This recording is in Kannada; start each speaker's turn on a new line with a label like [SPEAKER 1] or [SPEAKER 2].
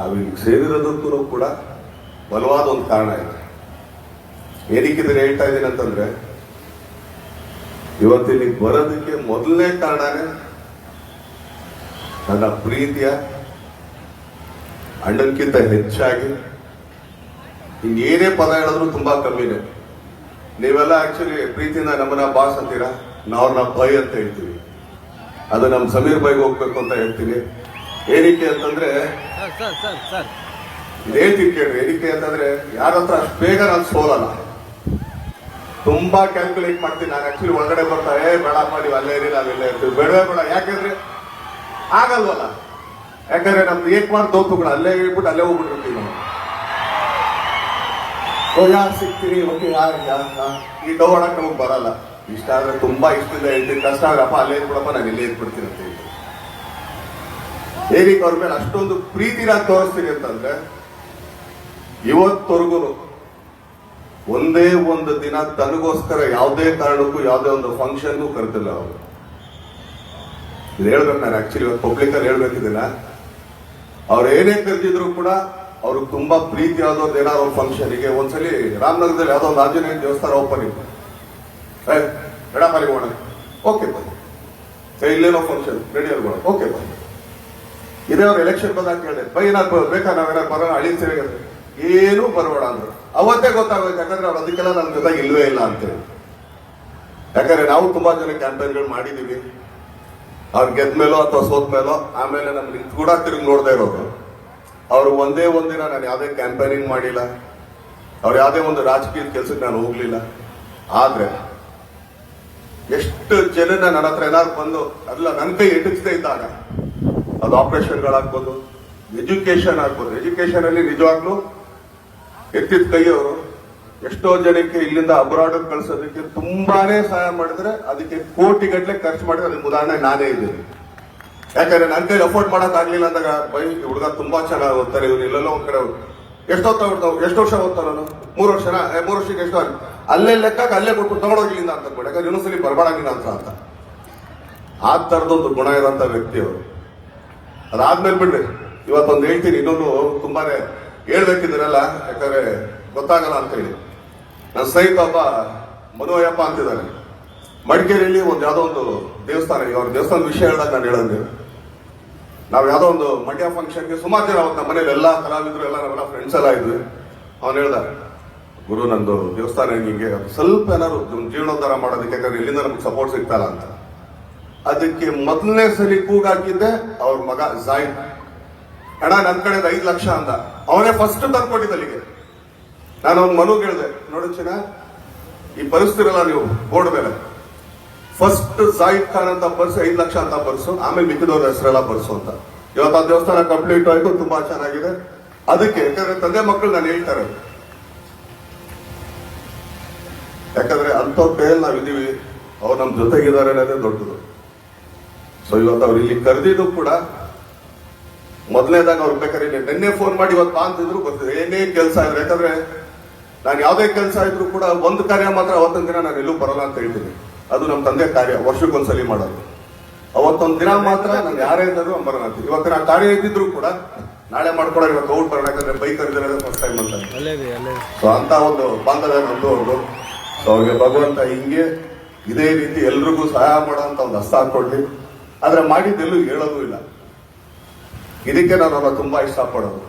[SPEAKER 1] ಅವಿಗೆ ಸೇರಿರೋದಕ್ಕೂ ಕೂಡ ಬಲವಾದ ಒಂದು ಕಾರಣ ಇದೆ. ಏನಕ್ಕಿದ್ರೆ ಹೇಳ್ತಾ ಇದ್ದೀನಿ ಅಂತಂದ್ರೆ, ಇವತ್ತಿಲ್ಲಿ ಬರೋದಕ್ಕೆ ಮೊದಲನೇ ಕಾರಣನೇ ನನ್ನ ಪ್ರೀತಿಯ ಅಣ್ಣನ್ಕಿಂತ ಹೆಚ್ಚಾಗಿ ಇನ್ನೇನೇ ಪದ ಹೇಳಿದ್ರು ತುಂಬಾ ಕಮ್ಮಿನೇ. ನೀವೆಲ್ಲ ಆಕ್ಚುಲಿ ಪ್ರೀತಿಯಿಂದ ನಮ್ಮನ್ನ ಬಾಸ್ ಅಂತೀರಾ, ನಾವ್ರನ್ನ ಬೈ ಅಂತ ಹೇಳ್ತೀವಿ. ಅದು ನಮ್ಮ ಸಮೀರ್ ಬೈಗೆ ಹೋಗ್ಬೇಕು ಅಂತ ಹೇಳ್ತೀನಿ. ಏನಕ್ಕೆ ಅಂತಂದ್ರೆ ಹೇಳ್ತೀನಿ ಕೇಳ್ರಿ. ಏನಕ್ಕೆ ಅಂತಂದ್ರೆ ಯಾರ ಹತ್ರ ಅಷ್ಟು ಬೇಗ ನಾನು ಸೋಲಲ್ಲ. ತುಂಬಾ ಕ್ಯಾಲ್ಕುಲೇಟ್ ಮಾಡ್ತೀನಿ ನಾನು. ಆಕ್ಚುಲಿ ಒಳಗಡೆ ಬರ್ತಾ ಬೇಡಪ್ಪ ನೀವು ಅಲ್ಲೇ ಇರಿ, ನಾವೆಲ್ಲ ಇರ್ತೀವಿ, ಬೇಡವೇ ಬೇಡ. ಯಾಕಂದ್ರೆ ಆಗಲ್ವಲ್ಲ. ಯಾಕಂದ್ರೆ ನಮ್ದು ಏಕ್ ಮಾಡಿ ದೋತುಗಳು ಅಲ್ಲೇ ಹೇಳ್ಬಿಟ್ಟು ಅಲ್ಲೇ ಹೋಗ್ಬಿಟ್ಟಿರ್ತೀವಿ ನಾವು. ಯಾರು ಸಿಗ್ತೀರಿ, ಓಕೆ ಯಾರು ಈ ಡೋ ಆಡಕ್ ನಮಗ್ ಬರಲ್ಲ. ಇಷ್ಟ ಆದ್ರೆ ತುಂಬಾ ಇಷ್ಟದಿಂದ ಹೇಳ್ತೀನಿ, ಕಷ್ಟ ಆಗ್ರಪ್ಪ ಅಲ್ಲೇ ಇದ್ಬಿಡಪ್ಪ, ನಾನು ಇಲ್ಲೇ ಇದ್ಬಿಡ್ತೀನಿ ಅಂತ ಹೇಳ್ತೀನಿ. ಏನಕ್ಕೆ ಅವ್ರ ಮೇಲೆ ಅಷ್ಟೊಂದು ಪ್ರೀತಿ ನಾನು ತೋರಿಸ್ತೀನಿ ಅಂತಂದ್ರೆ, ಇವತ್ತವರೆಗೂ ಒಂದೇ ಒಂದು ದಿನ ತನಗೋಸ್ಕರ ಯಾವುದೇ ಕಾರಣಕ್ಕೂ ಯಾವುದೇ ಒಂದು ಫಂಕ್ಷನ್ಗೂ ಕರೆದಿಲ್ಲ ಅವರು. ಇದು ಹೇಳ್ಬೇಕು ನಾನು. ಆಕ್ಚುಲಿ ಇವತ್ತು ಪಬ್ಲಿಕ್ ಅಲ್ಲಿ ಹೇಳ್ಬೇಕಿದ್ದೀನ. ಅವ್ರು ಏನೇ ಕರೆದಿದ್ರು ಕೂಡ ಅವ್ರಿಗೆ ತುಂಬಾ ಪ್ರೀತಿ ಆದವ್ರದ್ದು ಏನಾದ್ರು ಒಂದು ಫಂಕ್ಷನ್ಗೆ. ಒಂದ್ಸಲಿ ರಾಮನಗರದಲ್ಲಿ ಯಾವ್ದೋ ಒಂದು ಆಂಜನೇಯ ದೇವಸ್ಥಾನ ಓಪನಿಂಗ್, ಎಡಪಾಲಿಗೆ ಹೋಗೋಣ, ಓಕೆ ಬನ್ನಿ. ಇಲ್ಲೇನೋ ಫಂಕ್ಷನ್ ರೆಡಿ ಆಗೋಣ, ಓಕೆ ಬನ್ನಿ. ಇದೇ ಅವ್ರು ಎಲೆಕ್ಷನ್ ಬಂದಾಗ ಕೇಳಿದೆ, ಬೈ ಏನಾದ್ರು ಬೇಕಾ, ನಾವೇನಾದ್ರು ಬರೋಣ ಹಳ್ಳಿ ಸೇವೆಗೆ, ಏನೂ ಬರಬೇಡ ಅಂದ್ರು. ಅವತ್ತೇ ಗೊತ್ತಾಗೋಯ್ತು, ಯಾಕಂದ್ರೆ ಅವ್ರು ಅದಕ್ಕೆಲ್ಲ ನನ್ನ ಜೊತೆಗೆ ಇಲ್ವೇ ಇಲ್ಲ ಅಂತೇಳಿ. ಯಾಕಂದ್ರೆ ನಾವು ತುಂಬಾ ಜನ ಕ್ಯಾಂಪೇನ್ಗಳು ಮಾಡಿದೀವಿ. ಅವ್ರು ಗೆದ್ದ ಮೇಲೋ ಅಥವಾ ಸೋತ್ ಮೇಲೋ ಆಮೇಲೆ ನಮ್ಗೆ ಕೂಡ ತಿರುಗಿ ನೋಡದೇ ಇರೋದು. ಅವ್ರು ಒಂದೇ ಒಂದಿನ ನಾನು ಯಾವುದೇ ಕ್ಯಾಂಪೇನಿಂಗ್ ಮಾಡಿಲ್ಲ, ಅವ್ರು ಯಾವುದೇ ಒಂದು ರಾಜಕೀಯ ಕೆಲ್ಸಕ್ಕೆ ನಾನು ಹೋಗ್ಲಿಲ್ಲ. ಆದ್ರೆ ಎಷ್ಟು ಜನನ ನನ್ನ ಹತ್ರ ಏನಾದ್ರು ಬಂದು ಅಲ್ಲ ನನ್ನ ಕೈ ಎಟಕ್ಸ್ದೇ ಇದ್ದಾಗ, ಅದು ಆಪರೇಷನ್ಗಳಾಗ್ಬೋದು, ಎಜುಕೇಶನ್ ಆಗ್ಬೋದು. ಎಜುಕೇಶನ್ ಅಲ್ಲಿ ನಿಜವಾಗ್ಲೂ ಎತ್ತಿದ ಕೈಯವರು ಎಷ್ಟೋ ಜನಕ್ಕೆ ಇಲ್ಲಿಂದ ಅಬ್ರಾಡ್ ಕಳ್ಸೋದಕ್ಕೆ ತುಂಬಾನೇ ಸಹಾಯ ಮಾಡಿದ್ರೆ, ಅದಕ್ಕೆ ಕೋಟಿಗಟ್ಟಲೆ ಖರ್ಚು ಮಾಡಿದ್ರೆ ಅದಕ್ಕೆ ಉದಾಹರಣೆ ನಾನೇ ಇದ್ದೀನಿ. ಯಾಕಂದ್ರೆ ನನ್ನ ಕೈ ಅಫೋರ್ಡ್ ಮಾಡಕ್ ಆಗ್ಲಿಲ್ಲ ಅಂದಾಗ, ಬೈ ಹುಡುಗ ತುಂಬಾ ಚೆನ್ನಾಗಿ ಓದ್ತಾರೆ, ಇವ್ರು ಇಲ್ಲೆಲ್ಲ ಒಂದ್ ಕಡೆ ಎಷ್ಟು ವರ್ಷ ಓದ್ತಾರ, 3 ವರ್ಷನ, 3 ವರ್ಷಕ್ಕೆ ಎಷ್ಟು ಅಲ್ಲೇ ಲೆಕ್ಕ ಅಲ್ಲೇ ಕೊಟ್ಟು ತಗೊಂಡೋಗಿಲ್ಲ ಅಂತ ಅನ್ಬೇಡ. ಯಾಕಂದ್ರೆ ಇನ್ನೊಂದ್ಸಲಿ ಬರ್ಬಾಡಾಗಿಲ್ಲ ಅಂತ ಆ ತರದೊಂದು ಗುಣ ಇರೋಂಥ ವ್ಯಕ್ತಿ ಅವರು. ಅದಾದ್ಮೇಲೆ ಬಿಡ್ರಿ, ಇವತ್ತೊಂದು ಹೇಳ್ತೀನಿ, ಇನ್ನೊಂದು ತುಂಬಾನೇ ಹೇಳ್ಬೇಕಿದ್ರಲ್ಲ, ಯಾಕಂದ್ರೆ ಗೊತ್ತಾಗಲ್ಲ ಅಂತ ಹೇಳಿ. ನನ್ನ ಸ್ನೇಹಿತ ಒಬ್ಬ ಮನೋಯಪ್ಪ ಅಂತಿದ್ದಾರೆ, ಮಡಿಕೇರಿಯಲ್ಲಿ ಒಂದು ಯಾವ್ದೋ ಒಂದು ದೇವಸ್ಥಾನ. ಈಗ ಅವ್ರ ದೇವಸ್ಥಾನದ ವಿಷಯ ಹೇಳಿದಾಗ ನಾನು ಹೇಳಂಗೆ, ನಾವು ಯಾವ್ದೋ ಒಂದು ಮಂಡ್ಯ ಫಂಕ್ಷನ್ಗೆ ಸುಮಾರು ಜನ ಅವತ್ತು ನಮ್ಮ ಮನೇಲಿ ಎಲ್ಲ ಕಲಾವಿದ್ರು ಎಲ್ಲ ನಾವೆಲ್ಲ ಫ್ರೆಂಡ್ಸ್ ಎಲ್ಲ ಇದ್ವಿ. ಅವ್ನು ಹೇಳ್ದ, ಗುರು ನಂದು ದೇವಸ್ಥಾನ ಹಿಂಗೆ ಸ್ವಲ್ಪ ಏನಾದ್ರು ಜೀರ್ಣೋದ್ಧಾರ ಮಾಡೋದಕ್ಕೆ, ಯಾಕಂದ್ರೆ ಇಲ್ಲಿಂದ ನಮ್ಗೆ ಸಪೋರ್ಟ್ ಸಿಗ್ತಲ್ಲ ಅಂತ. ಅದಕ್ಕೆ ಮೊದಲನೇ ಸಲಿ ಕೂಗಾಕಿದ್ದೆ ಅವ್ರ ಮಗ ಜಾಯಿದ್. ಅಣ್ಣ ನನ್ನ ಕಡೆ 5 ಲಕ್ಷ ಅಂದ. ಅವನೇ ಫಸ್ಟ್ ತಂದ್ಕೊಟ್ಟಿದ್ದ ಅಲ್ಲಿಗೆ. ನಾನು ಅವ್ನ ಮನುಗೆ ಹೇಳಿದೆ, ನೋಡು ಚಿನ್ನ, ಈ ಬರ್ಸ್ತಿರಲ್ಲ ನೀವು ಬೋರ್ಡ್ ಮೇಲೆ, ಫಸ್ಟ್ ಜಾಯಿದ್ ಖಾನ್ ಅಂತ ಬರ್ಸು, 5 ಲಕ್ಷ ಅಂತ ಬರ್ಸು, ಆಮೇಲೆ ಮಿಕ್ಕಿದವ್ರ ಹೆಸರೆಲ್ಲ ಬರ್ಸು ಅಂತ. ಇವತ್ತು ಆ ದೇವಸ್ಥಾನ ಕಂಪ್ಲೀಟ್ ಆಯ್ತು, ತುಂಬಾ ಚೆನ್ನಾಗಿದೆ. ಅದಕ್ಕೆ ಯಾಕಂದ್ರೆ ತಂದೆ ಮಕ್ಕಳು ನಾನು ಹೇಳ್ತಾರೆ, ಯಾಕಂದ್ರೆ ಅಂಥವ್ರ ಕೈಯಲ್ಲಿ ನಾವಿದ್ದೀವಿ, ಅವ್ರು ನಮ್ ಜೊತೆಗಿದ್ದಾರೆ ಅನ್ನೋದೇ ದೊಡ್ಡದು. ಸೊ ಇವತ್ತು ಅವ್ರು ಇಲ್ಲಿ ಕರೆದಿದ್ದು ಕೂಡ ಮೊದಲನೇದಾಗ ಅವ್ರು ಬೇಕಾದ್ರೆ ನಿನ್ನೆ ಫೋನ್ ಮಾಡಿ ಇವತ್ತು ಬಾ ಅಂತಿದ್ರು ಬರ್ತಿದ್ರು, ಏನೇ ಕೆಲಸ ಇದ್ರೆ. ಯಾಕಂದ್ರೆ ನಾನು ಯಾವುದೇ ಕೆಲಸ ಇದ್ರು ಕೂಡ ಒಂದು ಕಾರ್ಯ ಮಾತ್ರ ಅವತ್ತೊಂದು ದಿನ ನಾನು ಎಲ್ಲೂ ಬರಲ್ಲ ಅಂತ ಹೇಳ್ತೀನಿ. ಅದು ನಮ್ಮ ತಂದೆ ಕಾರ್ಯ, ವರ್ಷಕ್ಕೊಂದ್ಸಲಿ ಮಾಡೋದು. ಅವತ್ತೊಂದು ದಿನ ಮಾತ್ರ ನಾನು ಯಾರೇ ಇದ್ದರೂ ಬರೋಣ ಅಂತೀನಿ. ಇವತ್ತು ನಾನು ಕಾರ್ಯ ಇದ್ದಿದ್ರು ಕೂಡ ನಾಳೆ ಮಾಡ್ಕೊಡೋ, ಇವತ್ತು ಔಟ್ ಬರೋಣ, ಯಾಕಂದ್ರೆ ಬೈಕ್ ಕರೆದಿರೋದೇ ಫಸ್ಟ್ ಟೈಮ್ ಅಂತ. ಸೊ ಅಂತ ಒಂದು ಬಾಂಧವ್ಯ ನಮ್ದು ಅವ್ರದ್ದು. ಸೊ ಅವ್ರಿಗೆ ಭಗವಂತ ಹಿಂಗೆ ಇದೇ ರೀತಿ ಎಲ್ರಿಗೂ ಸಹಾಯ ಮಾಡೋ ಅಂತ ಒಂದು ಹಸ್ತ ಹಾಕೊಡ್ಲಿ. ಆದ್ರೆ ಮಾಡಿದ್ದೆಲ್ಲೂ ಹೇಳೋದು ಇಲ್ಲ. ಇದಕ್ಕೆ ನಾನು ಅವ್ರನ್ನ ತುಂಬಾ ಇಷ್ಟಪಡೋದು.